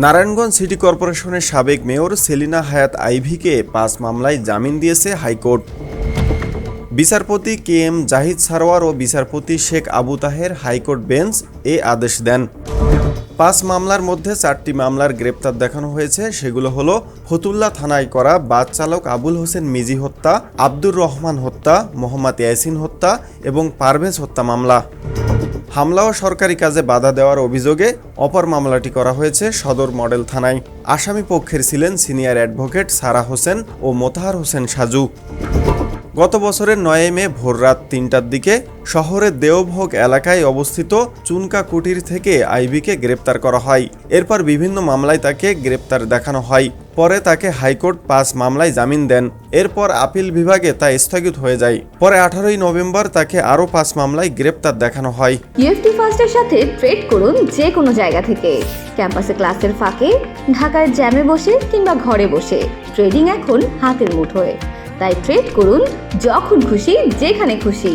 Narayanganj city কর্পোরেশনের সাবেক mayor Selina হায়াত আইভীকে ৫ মামলায় জামিন দিয়েছে হাইকোর্ট। বিচারপতি কে এম জাহিদ সারোয়ার ও বিচারপতি শেখ আবু তাহের হাইকোর্ট বেঞ্চ এ আদেশ দেন। ৫ মামলার মধ্যে ৪টি মামলার গ্রেপ্তার দেখানো হয়েছে। সেগুলো হলো ফতুল্লা থানায় করা বাস চালক আবুল হোসেন মিজি হত্যা, আব্দুর রহমান হত্যা, মোহাম্মদ ইয়াসিন হত্যা এবং পারভেজ হত্যা মামলা। হামলা ও সরকারি কাজে বাধা দেওয়ার অভিযোগে অপর মামলাটি করা হয়েছে সদর মডেল থানায়। আসামি পক্ষের ছিলেন সিনিয়র অ্যাডভোকেট সারা হোসেন ও মোতাহার হোসেন সাজু। গত বছরের ৯ মে ভোররাত ৩টার দিকে শহরের দেওভোগ এলাকায় অবস্থিত চুনকা কুটির থেকে আইভীকে গ্রেপ্তার করা হয়। এরপর বিভিন্ন মামলায় তাকে গ্রেপ্তার দেখানো হয়। পরে তাকে হাইকোর্ট ৫ মামলায় জামিন দেন। এরপর আপিল বিভাগে তা স্থগিত হয়ে যায়। পরে ১৮ই নভেম্বর তাকে আরও ৫ মামলায় গ্রেপ্তার দেখানো হয়। ইউএফটি ফার্স্টের সাথে ট্রেড করুন যে কোনো জায়গা থেকে। ক্যাম্পাসে ক্লাসের ফাঁকে, ঢাকার জ্যামে বসে কিংবা ঘরে বসে ট্রেডিং এখন হাতের মুঠোয়। তাই ট্রেড করুন যখন খুশি, যেখানে খুশি।